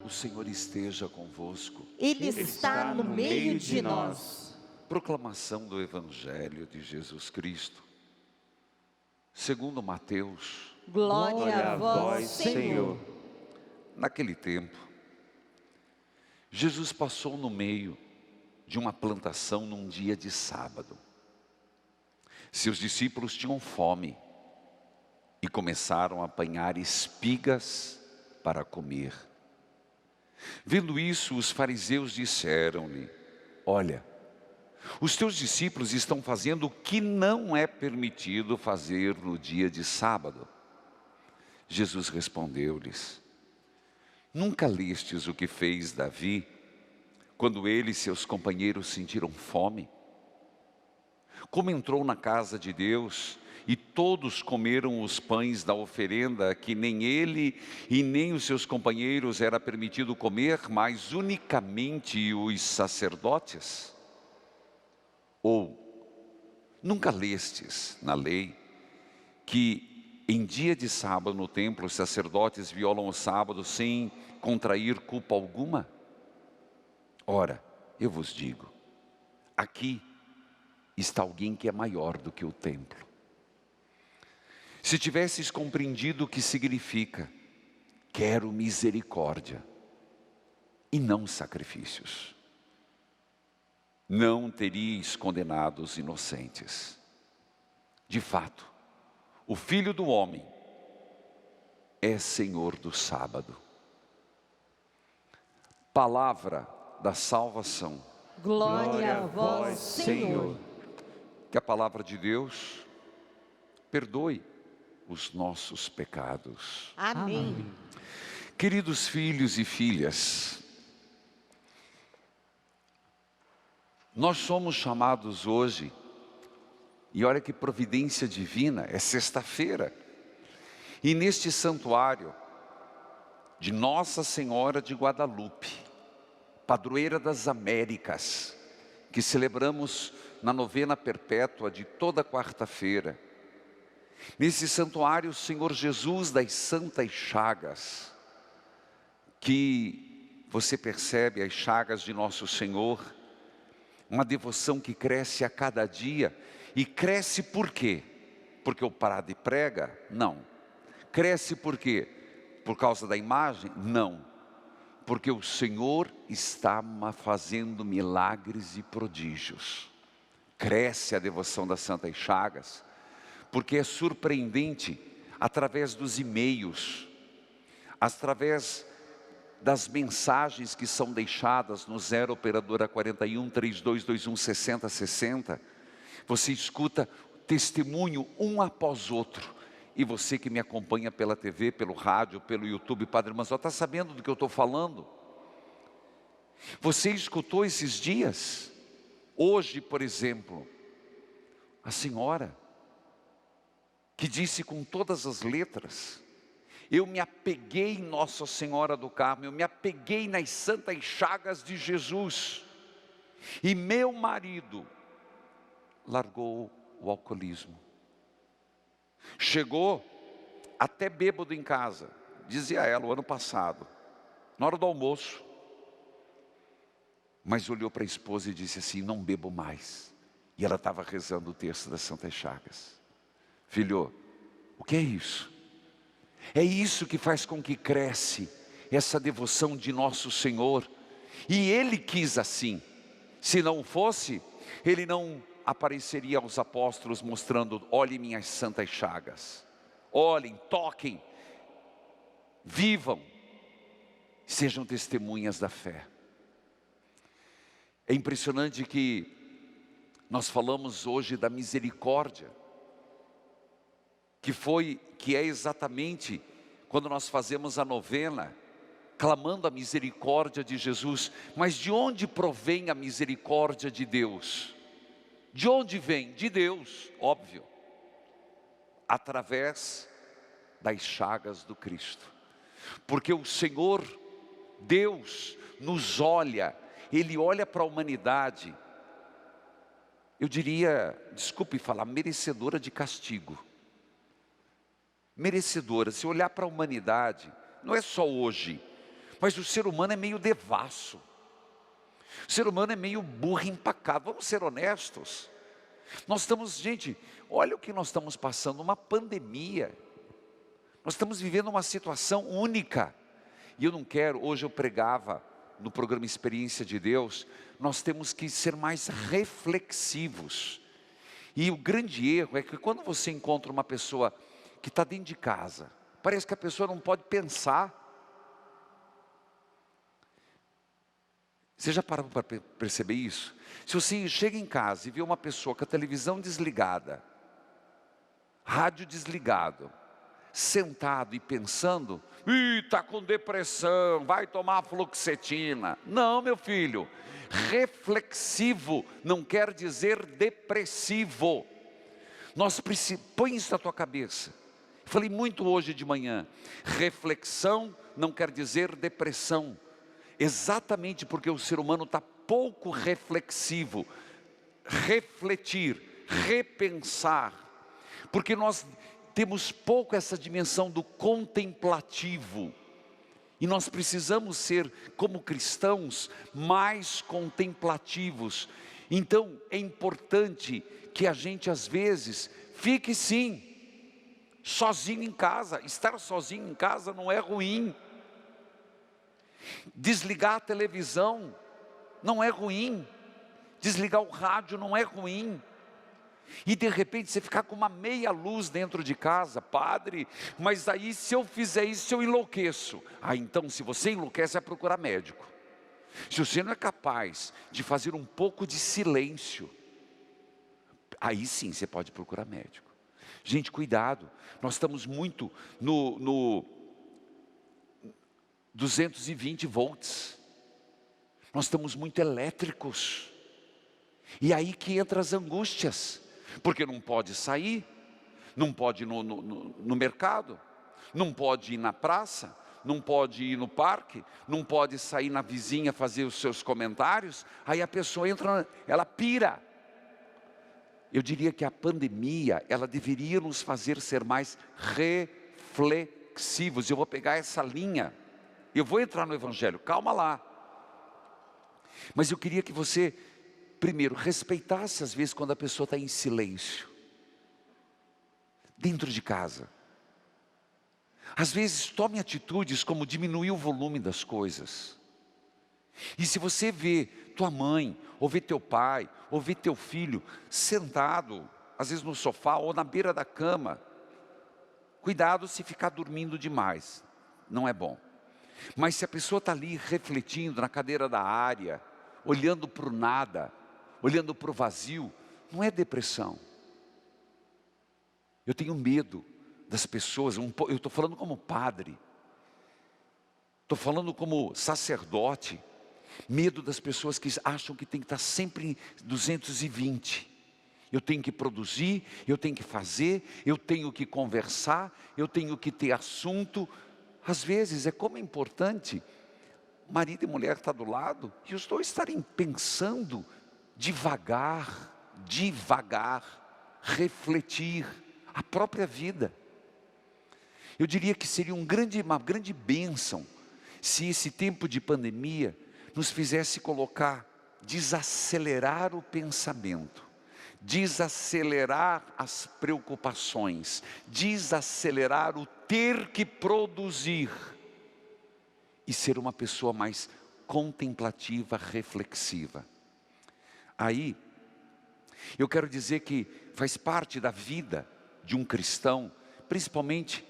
O Senhor esteja convosco. Ele está no meio de nós. Proclamação do Evangelho de Jesus Cristo, segundo Mateus. Glória a vós, Senhor. Naquele tempo, Jesus passou no meio de uma plantação num dia de sábado. Seus discípulos tinham fome e começaram a apanhar espigas para comer. Vendo isso, os fariseus disseram-lhe: olha, os teus discípulos estão fazendo o que não é permitido fazer no dia de sábado. Jesus respondeu-lhes: nunca lestes o que fez Davi, quando ele e seus companheiros sentiram fome? Como entrou na casa de Deus e todos comeram os pães da oferenda, que nem ele e nem os seus companheiros era permitido comer, mas unicamente os sacerdotes? Ou, nunca lestes na lei que em dia de sábado no templo os sacerdotes violam o sábado sem contrair culpa alguma? Ora, eu vos digo, aqui está alguém que é maior do que o templo. Se tivesses compreendido o que significa, quero misericórdia e não sacrifícios, não teríeis condenado os inocentes. De fato, o Filho do Homem é Senhor do sábado. Palavra da salvação. Glória a vós, Senhor. Que a palavra de Deus perdoe os nossos pecados. Amém. Queridos filhos e filhas, nós somos chamados hoje, e olha que providência divina, é sexta-feira, e neste santuário de Nossa Senhora de Guadalupe, padroeira das Américas, que celebramos na novena perpétua de toda quarta-feira, nesse santuário, o Senhor Jesus das Santas Chagas, que você percebe as chagas de Nosso Senhor, uma devoção que cresce a cada dia. E cresce por quê? Porque o padre prega? Não. Cresce por quê? Por causa da imagem? Não. Porque o Senhor está fazendo milagres e prodígios. Cresce a devoção das Santas Chagas, porque é surpreendente, através dos e-mails, através das mensagens que são deixadas no 0 operadora 41 3221 6060, você escuta testemunho um após outro. E você que me acompanha pela TV, pelo rádio, pelo YouTube, Padre Manzó, está sabendo do que eu estou falando? Você escutou esses dias? Hoje, por exemplo, a senhora que disse com todas as letras: eu me apeguei em Nossa Senhora do Carmo, eu me apeguei nas Santas Chagas de Jesus, e meu marido largou o alcoolismo. Chegou até bêbado em casa, dizia ela o ano passado, na hora do almoço. Mas olhou para a esposa e disse assim: não bebo mais. E ela estava rezando o texto das Santas Chagas. Filho, o que é isso? É isso que faz com que cresce essa devoção de Nosso Senhor. E Ele quis assim. Se não fosse, Ele não apareceria aos apóstolos mostrando: olhem minhas santas chagas. Olhem, toquem, vivam, sejam testemunhas da fé. É impressionante que nós falamos hoje da misericórdia, que é exatamente quando nós fazemos a novena, clamando a misericórdia de Jesus. Mas de onde provém a misericórdia de Deus? De onde vem? De Deus, óbvio. Através das chagas do Cristo. Porque o Senhor, Deus, nos olha, Ele olha para a humanidade, eu diria, desculpe falar, merecedora de castigo. Merecedora, se olhar para a humanidade, não é só hoje, Mas o ser humano é meio devasso. O ser humano é meio burro empacado. Vamos ser honestos. Nós estamos, gente, olha o que nós estamos passando, uma pandemia. Nós estamos vivendo uma situação única. E eu não quero, hoje eu pregava no programa Experiência de Deus, nós temos que ser mais reflexivos. E o grande erro é que quando você encontra uma pessoa que está dentro de casa, parece que a pessoa não pode pensar. Você já parou para perceber isso? Se você chega em casa e vê uma pessoa com a televisão desligada, rádio desligado, sentado e pensando, está com depressão, vai tomar fluoxetina. Não, meu filho, reflexivo não quer dizer depressivo. Põe isso na tua cabeça. Falei muito hoje de manhã, reflexão não quer dizer depressão. Exatamente porque o ser humano está pouco reflexivo. Refletir, repensar, porque nós temos pouco essa dimensão do contemplativo, e nós precisamos ser, como cristãos, mais contemplativos. Então é importante que a gente às vezes fique sim, sozinho em casa. Estar sozinho em casa não é ruim. Desligar a televisão não é ruim. Desligar o rádio não é ruim. E de repente você ficar com uma meia luz dentro de casa, padre, mas aí se eu fizer isso eu enlouqueço. Então se você enlouquece é procurar médico. Se você não é capaz de fazer um pouco de silêncio, aí sim você pode procurar médico. Gente, cuidado, nós estamos muito no 220 volts, nós estamos muito elétricos, e aí que entra as angústias, porque não pode sair, não pode ir no mercado, não pode ir na praça, não pode ir no parque, não pode sair na vizinha fazer os seus comentários, aí a pessoa entra, ela pira. Eu diria que a pandemia, ela deveria nos fazer ser mais reflexivos. Eu vou pegar essa linha, eu vou entrar no Evangelho, calma lá. Mas eu queria que você, primeiro, respeitasse às vezes quando a pessoa está em silêncio, dentro de casa. Às vezes tome atitudes como diminuir o volume das coisas. E se você vê tua mãe, ou vê teu pai, ou vê teu filho sentado, às vezes no sofá ou na beira da cama, cuidado se ficar dormindo demais, não é bom. Mas se a pessoa está ali refletindo na cadeira da área, olhando para o nada, olhando para o vazio, não é depressão. Eu tenho medo das pessoas, eu estou falando como padre, estou falando como sacerdote, medo das pessoas que acham que tem que estar sempre em 220. Eu tenho que produzir, eu tenho que fazer, eu tenho que conversar, eu tenho que ter assunto. Às vezes é como é importante marido e mulher estar do lado e os dois estarem pensando devagar, refletir a própria vida. Eu diria que seria uma grande bênção se esse tempo de pandemia nos fizesse desacelerar o pensamento, desacelerar as preocupações, desacelerar o ter que produzir e ser uma pessoa mais contemplativa, reflexiva. Aí, eu quero dizer que faz parte da vida de um cristão, principalmente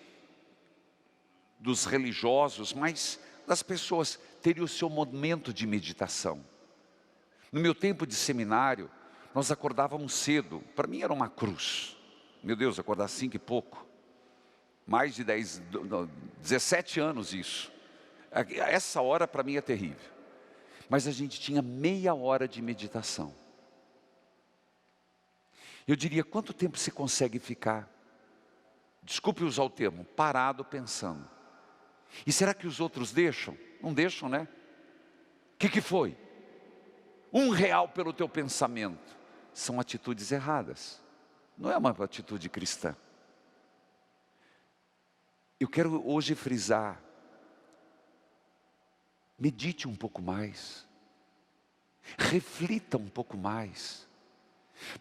dos religiosos, mas das pessoas terem o seu momento de meditação. No meu tempo de seminário, nós acordávamos cedo, para mim era uma cruz. Meu Deus, acordar 5 e pouco, mais de 17 anos isso. Essa hora para mim é terrível. Mas a gente tinha meia hora de meditação. Eu diria, quanto tempo você consegue ficar, desculpe usar o termo, parado pensando? E será que os outros deixam? Não deixam, né? O que foi? R$1 pelo teu pensamento. São atitudes erradas. Não é uma atitude cristã. Eu quero hoje frisar medite um pouco mais, reflita um pouco mais.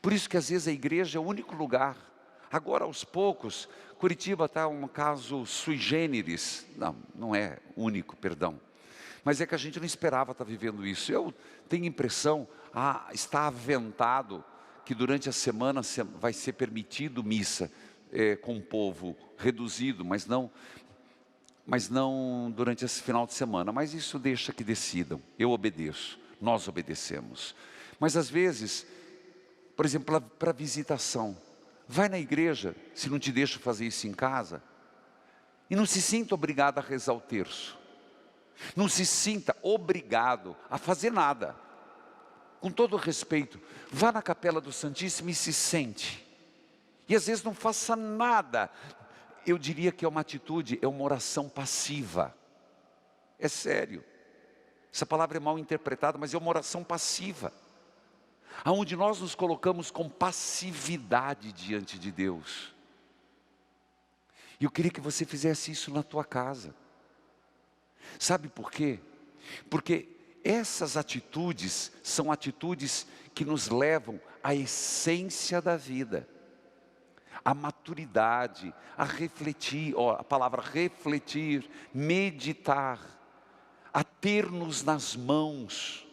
Por isso que às vezes a igreja é o único lugar. Agora aos poucos, Curitiba está um caso sui generis. Não é único, perdão. Mas é que a gente não esperava estar vivendo isso. Eu tenho impressão, está aventado que durante a semana vai ser permitido missa com o povo reduzido, mas não durante esse final de semana. Mas isso deixa que decidam. Eu obedeço, nós obedecemos. Mas às vezes, por exemplo, para visitação, vai na igreja, se não te deixa fazer isso em casa, e não se sinta obrigado a rezar o terço. Não se sinta obrigado a fazer nada. Com todo respeito, vá na capela do Santíssimo e se sente. E às vezes não faça nada. Eu diria que é uma atitude, é uma oração passiva. É sério. Essa palavra é mal interpretada, mas é uma oração passiva. Onde nós nos colocamos com passividade diante de Deus. E eu queria que você fizesse isso na tua casa. Sabe por quê? Porque essas atitudes são atitudes que nos levam à essência da vida. A maturidade, a refletir, a palavra refletir, meditar, a ter-nos nas mãos,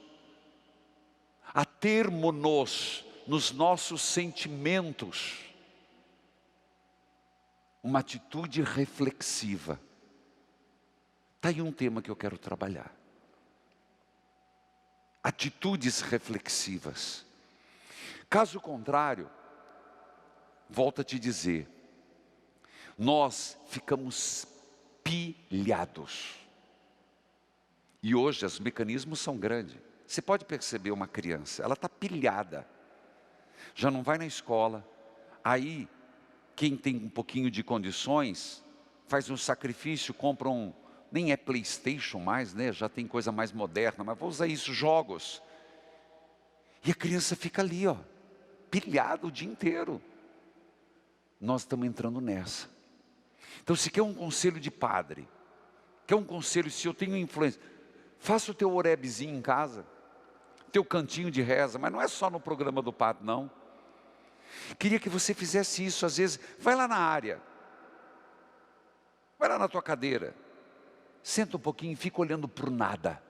a termos-nos nos nossos sentimentos, uma atitude reflexiva. Está aí um tema que eu quero trabalhar. Atitudes reflexivas. Caso contrário, volto a te dizer, nós ficamos pilhados. E hoje os mecanismos são grandes. Você pode perceber uma criança, ela está pilhada. Já não vai na escola. Aí, quem tem um pouquinho de condições, faz um sacrifício, compra nem é PlayStation mais, né? Já tem coisa mais moderna, mas vou usar isso, jogos. E a criança fica ali, pilhada o dia inteiro. Nós estamos entrando nessa. Então, se quer um conselho de padre, quer um conselho, se eu tenho influência, faça o teu orebezinho em casa, teu cantinho de reza, mas não é só no programa do padre, não. Queria que você fizesse isso, às vezes, vai lá na área, vai lá na tua cadeira, senta um pouquinho e fica olhando para o nada.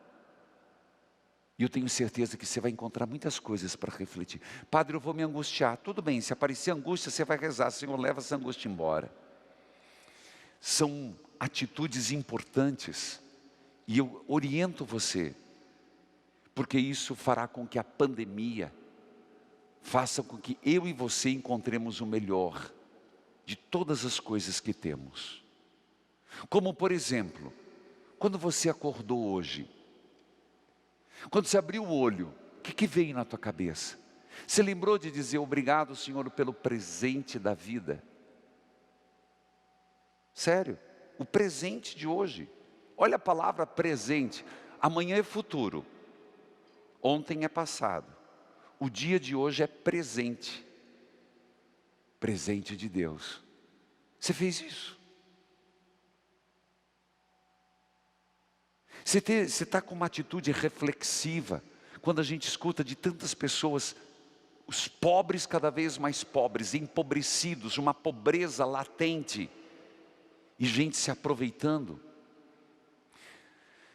E eu tenho certeza que você vai encontrar muitas coisas para refletir. Padre, eu vou me angustiar. Tudo bem, se aparecer angústia, você vai rezar. Senhor, leva essa angústia embora. São atitudes importantes. E eu oriento você. Porque isso fará com que a pandemia faça com que eu e você encontremos o melhor de todas as coisas que temos. Como, por exemplo, quando você acordou hoje, quando você abriu o olho, o que veio na tua cabeça? Você lembrou de dizer obrigado, Senhor, pelo presente da vida? Sério, o presente de hoje. Olha a palavra presente. Amanhã é futuro, ontem é passado. O dia de hoje é presente. Presente de Deus. Você fez isso? Você está com uma atitude reflexiva, quando a gente escuta de tantas pessoas, os pobres cada vez mais pobres, empobrecidos, uma pobreza latente, e gente se aproveitando.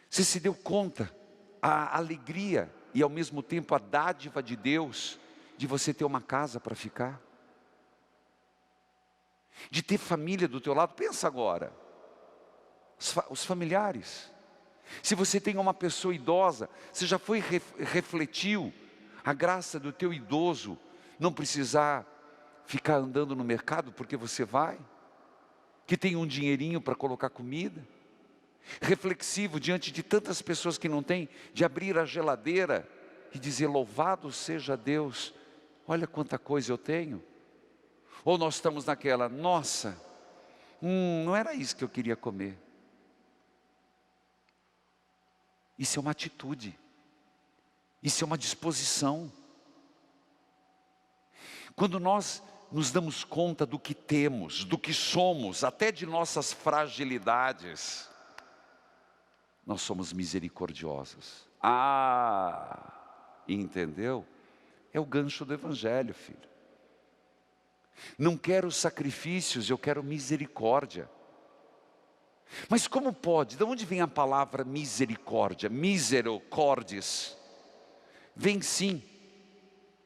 Você se deu conta, a alegria e ao mesmo tempo a dádiva de Deus, de você ter uma casa para ficar? De ter família do teu lado? Pensa agora, os familiares. Se você tem uma pessoa idosa, você já refletiu a graça do teu idoso não precisar ficar andando no mercado porque você vai? Que tem um dinheirinho para colocar comida? Reflexivo diante de tantas pessoas que não têm, de abrir a geladeira e dizer louvado seja Deus, olha quanta coisa eu tenho. Ou nós estamos naquela, nossa, não era isso que eu queria comer. Isso é uma atitude, isso é uma disposição. Quando nós nos damos conta do que temos, do que somos, até de nossas fragilidades, nós somos misericordiosos. Ah, entendeu? É o gancho do Evangelho, filho. Não quero sacrifícios, eu quero misericórdia. Mas como pode? De onde vem a palavra misericórdia? Misericórdias. Vem sim,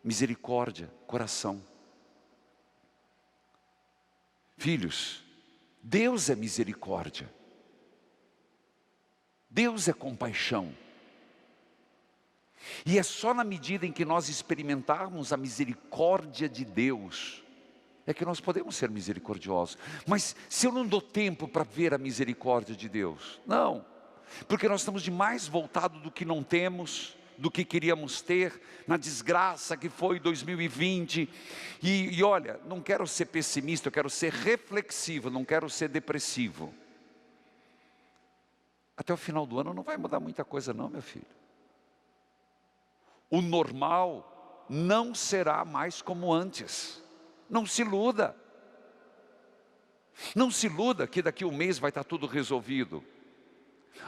misericórdia, coração. Filhos, Deus é misericórdia. Deus é compaixão. E é só na medida em que nós experimentarmos a misericórdia de Deus, é que nós podemos ser misericordiosos. Mas se eu não dou tempo para ver a misericórdia de Deus, não. Porque nós estamos demais voltados do que não temos, do que queríamos ter, na desgraça que foi 2020. E olha, não quero ser pessimista, eu quero ser reflexivo, não quero ser depressivo. Até o final do ano não vai mudar muita coisa não, meu filho. O normal não será mais como antes. Não se iluda. Não se iluda que daqui a um mês vai estar tudo resolvido.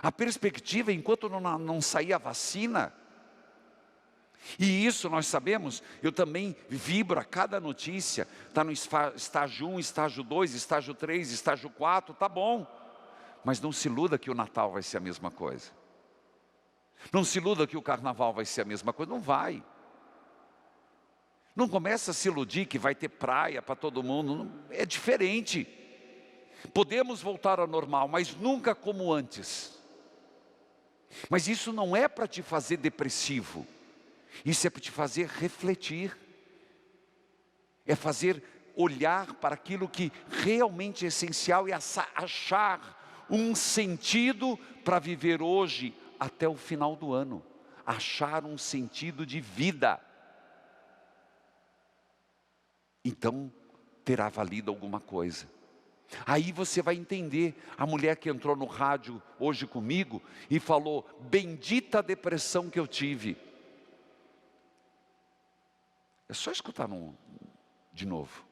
A perspectiva, enquanto não sair a vacina, e isso nós sabemos, eu também vibro a cada notícia, está no estágio 1, estágio 2, estágio 3, estágio 4, tá bom. Mas não se iluda que o Natal vai ser a mesma coisa. Não se iluda que o Carnaval vai ser a mesma coisa, não vai. Não começa a se iludir que vai ter praia para todo mundo, é diferente. Podemos voltar ao normal, mas nunca como antes. Mas isso não é para te fazer depressivo. Isso é para te fazer refletir. É fazer olhar para aquilo que realmente é essencial e achar um sentido para viver hoje até o final do ano. Achar um sentido de vida. Então terá valido alguma coisa. Aí você vai entender, a mulher que entrou no rádio hoje comigo e falou, bendita a depressão que eu tive. É só escutar de novo.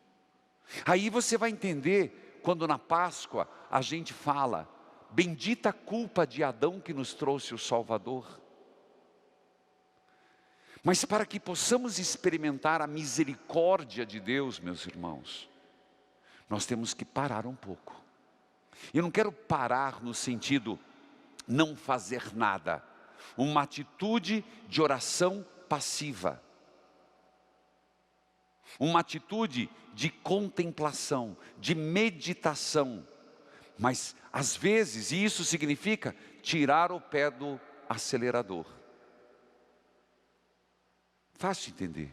Aí você vai entender, quando na Páscoa a gente fala, bendita a culpa de Adão que nos trouxe o Salvador. Mas para que possamos experimentar a misericórdia de Deus, meus irmãos, nós temos que parar um pouco. Eu não quero parar no sentido não fazer nada. Uma atitude de oração passiva. Uma atitude de contemplação, de meditação. Mas às vezes, e isso significa tirar o pé do acelerador. Fácil entender.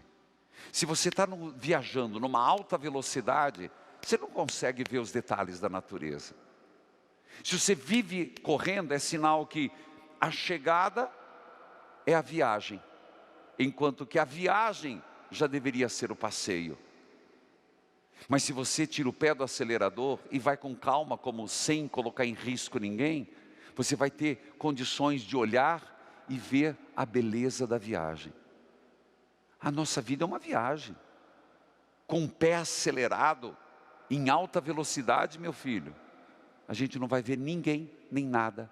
Se você está viajando numa alta velocidade, você não consegue ver os detalhes da natureza. Se você vive correndo, é sinal que a chegada é a viagem, enquanto que a viagem já deveria ser o passeio. Mas se você tira o pé do acelerador e vai com calma, como sem colocar em risco ninguém, você vai ter condições de olhar e ver a beleza da viagem. A nossa vida é uma viagem, com o pé acelerado, em alta velocidade, meu filho, a gente não vai ver ninguém, nem nada,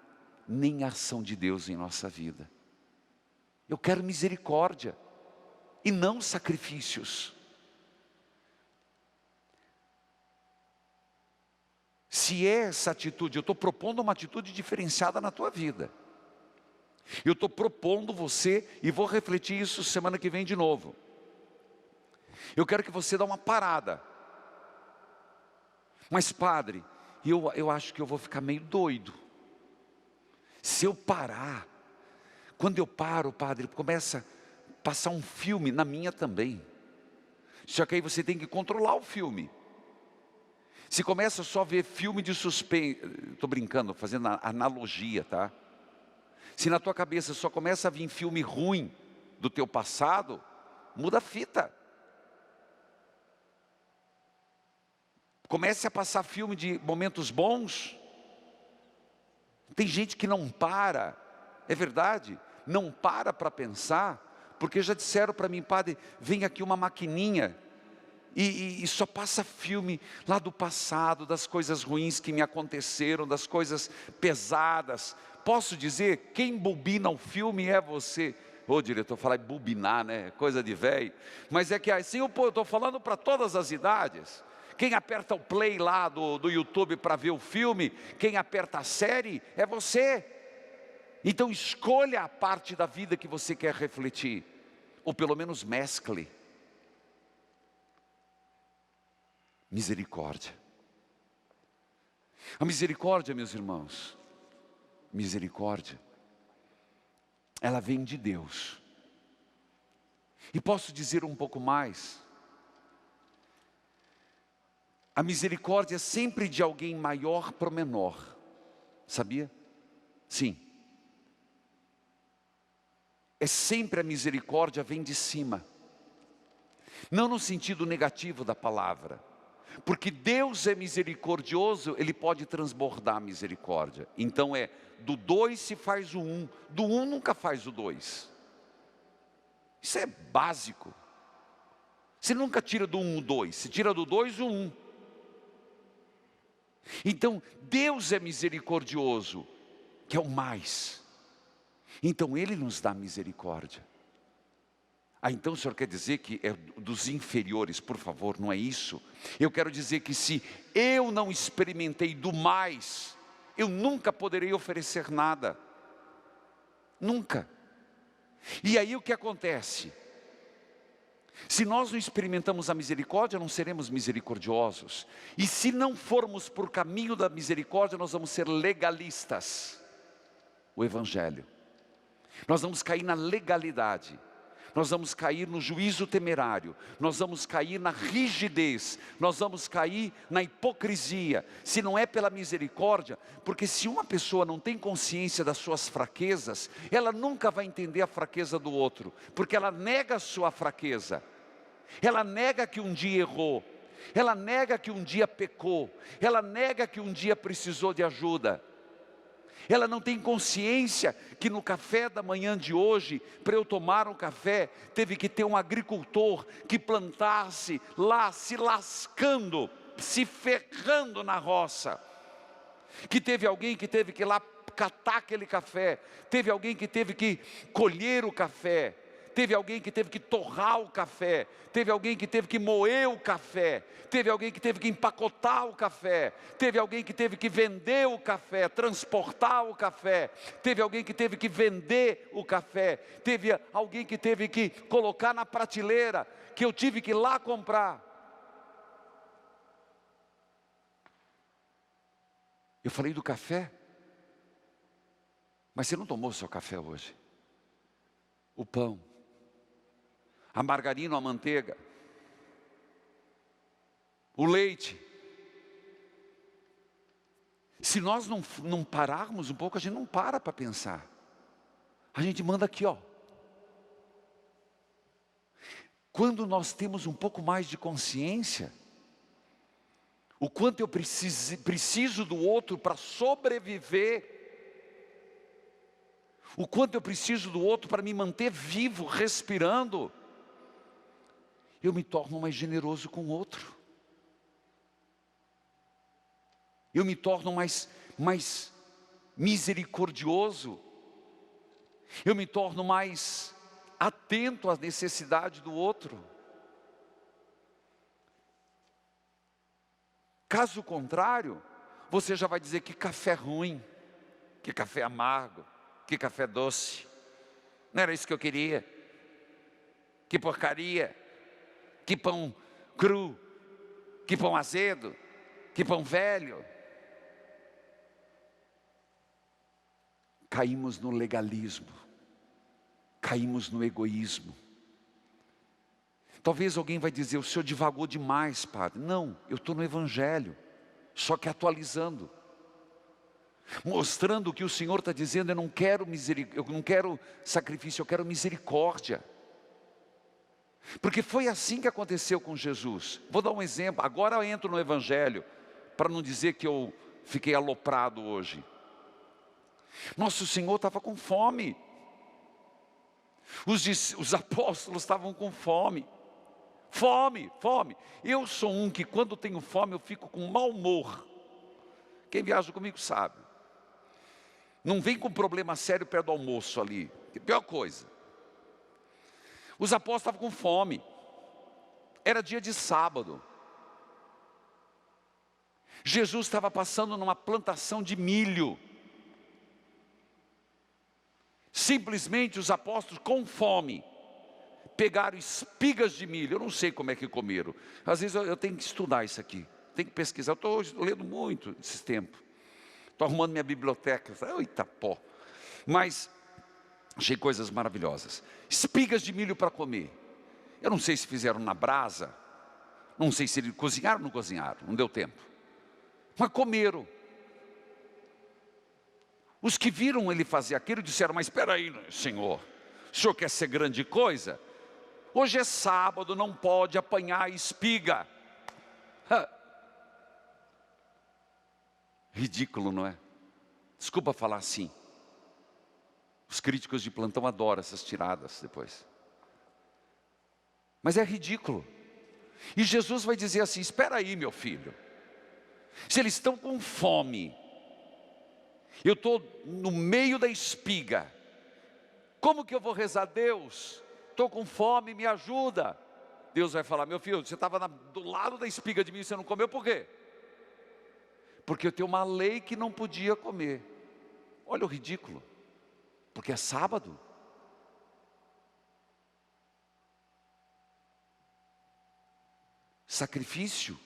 nem a ação de Deus em nossa vida. Eu quero misericórdia, e não sacrifícios. Se é essa atitude, eu estou propondo uma atitude diferenciada na tua vida. Eu estou propondo você, e vou refletir isso semana que vem de novo. Eu quero que você dê uma parada. Mas padre, eu acho que eu vou ficar meio doido. Se eu parar, quando eu paro, padre, começa a passar um filme, na minha também. Só que aí você tem que controlar o filme. Se começa só a ver filme de suspense, estou brincando, fazendo analogia, tá? Se na tua cabeça só começa a vir filme ruim do teu passado, muda a fita. Comece a passar filme de momentos bons. Tem gente que não para, é verdade, não para pensar, porque já disseram para mim, padre, vem aqui uma maquininha e só passa filme lá do passado, das coisas ruins que me aconteceram, das coisas pesadas. Posso dizer, quem bobina o filme é você. Ô diretor, falar em bobinar, né? Coisa de velho. Mas é que assim, eu estou falando para todas as idades. Quem aperta o play lá do YouTube para ver o filme, quem aperta a série, é você. Então escolha a parte da vida que você quer refletir. Ou pelo menos mescle. Misericórdia. A misericórdia, meus irmãos, misericórdia, ela vem de Deus. E posso dizer um pouco mais. A misericórdia é sempre de alguém maior para o menor. Sabia? Sim. É sempre a misericórdia vem de cima. Não no sentido negativo da palavra. Porque Deus é misericordioso, Ele pode transbordar a misericórdia. Então do 2 se faz o 1, do 1 nunca faz o 2. Isso é básico. Você nunca tira do 1 o 2, você tira do 2 o 1. Então Deus é misericordioso, que é o mais. Então Ele nos dá misericórdia. Então o senhor quer dizer que é dos inferiores? Por favor, não é isso. Eu quero dizer que se eu não experimentei do mais, eu nunca poderei oferecer nada. Nunca. E aí o que acontece? Se nós não experimentamos a misericórdia, não seremos misericordiosos. E se não formos por caminho da misericórdia, nós vamos ser legalistas. O Evangelho. Nós vamos cair na legalidade. Nós vamos cair no juízo temerário, nós vamos cair na rigidez, nós vamos cair na hipocrisia, se não é pela misericórdia, porque se uma pessoa não tem consciência das suas fraquezas, ela nunca vai entender a fraqueza do outro, porque ela nega a sua fraqueza, ela nega que um dia errou, ela nega que um dia pecou, ela nega que um dia precisou de ajuda. Ela não tem consciência que no café da manhã de hoje, para eu tomar um café, teve que ter um agricultor que plantasse lá, se lascando, se ferrando na roça. Que teve alguém que teve que ir lá catar aquele café, teve alguém que teve que colher o café, teve alguém que teve que torrar o café, teve alguém que teve que moer o café, teve alguém que teve que empacotar o café, teve alguém que teve que vender o café, transportar o café, teve alguém que teve que vender o café, teve alguém que teve que colocar na prateleira, que eu tive que ir lá comprar. Eu falei do café, mas você não tomou seu café hoje. O pão, a margarina, a manteiga, o leite. Se nós não pararmos um pouco, a gente não para pensar. A gente manda aqui, ó. Quando nós temos um pouco mais de consciência, o quanto eu preciso do outro para sobreviver, o quanto eu preciso do outro para me manter vivo, respirando, eu me torno mais generoso com o outro. Eu me torno mais misericordioso. Eu me torno mais atento às necessidades do outro. Caso contrário, você já vai dizer que café ruim, que café amargo, que café doce. Não era isso que eu queria. Que porcaria. Que pão cru. Que pão azedo. Que pão velho. Caímos no legalismo. Caímos no egoísmo. Talvez alguém vai dizer, o senhor divagou demais, padre. Não, eu estou no Evangelho, só que atualizando. Mostrando que o Senhor está dizendo, eu não quero sacrifício, eu quero misericórdia. Porque foi assim que aconteceu com Jesus. Vou dar um exemplo, agora eu entro no Evangelho, para não dizer que eu fiquei aloprado hoje. Nosso Senhor estava com fome. Os apóstolos estavam com fome. Fome, fome. Eu sou um que quando tenho fome eu fico com mau humor. Quem viaja comigo sabe. Não vem com problema sério perto do almoço ali. Que pior coisa. Os apóstolos estavam com fome. Era dia de sábado. Jesus estava passando numa plantação de milho. Simplesmente os apóstolos com fome pegaram espigas de milho. Eu não sei como é que comeram. Às vezes eu tenho que estudar isso aqui. Tenho que pesquisar. Eu estou lendo muito esses tempos. Estou arrumando minha biblioteca. Eita pó. Mas achei coisas maravilhosas. Espigas de milho para comer. Eu não sei se fizeram na brasa. Não sei se eles cozinharam ou não cozinharam. Não deu tempo. Mas comeram. Os que viram ele fazer aquilo disseram: mas espera aí, Senhor, o Senhor quer ser grande coisa? Hoje é sábado, não pode apanhar espiga. Ridículo, não é? Desculpa falar assim. Os críticos de plantão adoram essas tiradas depois. Mas é ridículo. E Jesus vai dizer assim: espera aí, meu filho. Se eles estão com fome, eu estou no meio da espiga, como que eu vou rezar? Deus, estou com fome, me ajuda. Deus vai falar: meu filho, você estava do lado da espiga de mim e você não comeu, por quê? Porque eu tenho uma lei que não podia comer. Olha o ridículo. Porque é sábado. Sacrifício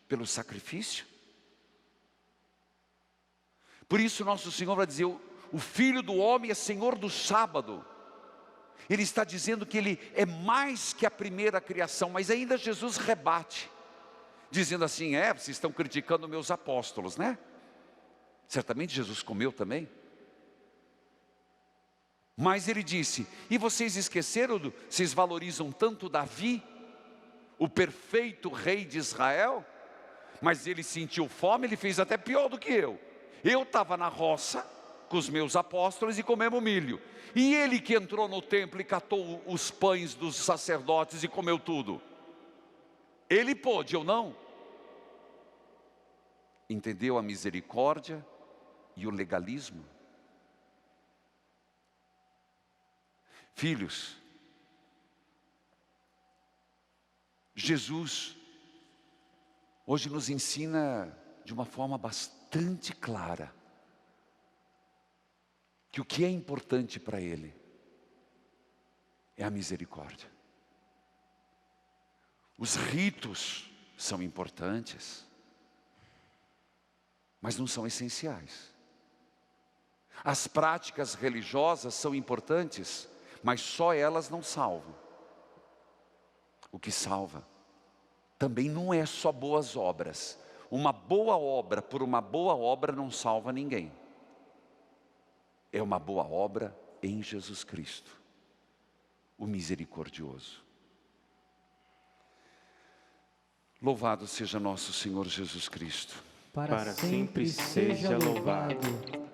pelo sacrifício. Por isso nosso Senhor vai dizer: o Filho do Homem é Senhor do sábado. Ele está dizendo que Ele é mais que a primeira criação. Mas ainda Jesus rebate, dizendo assim: vocês estão criticando meus apóstolos, né? Certamente Jesus comeu também. Mas Ele disse: e vocês esqueceram, vocês valorizam tanto Davi, o perfeito rei de Israel? Mas ele sentiu fome, ele fez até pior do que eu. Eu estava na roça com os meus apóstolos e comemos milho. E ele que entrou no templo e catou os pães dos sacerdotes e comeu tudo. Ele pôde, eu não. Entendeu a misericórdia e o legalismo? Filhos, Jesus hoje nos ensina de uma forma bastante clara que o que é importante para Ele é a misericórdia. Os ritos são importantes, mas não são essenciais. As práticas religiosas são importantes, mas só elas não salvam. O que salva também não é só boas obras. Uma boa obra por uma boa obra não salva ninguém. É uma boa obra em Jesus Cristo, o misericordioso. Louvado seja nosso Senhor Jesus Cristo. Para sempre seja louvado.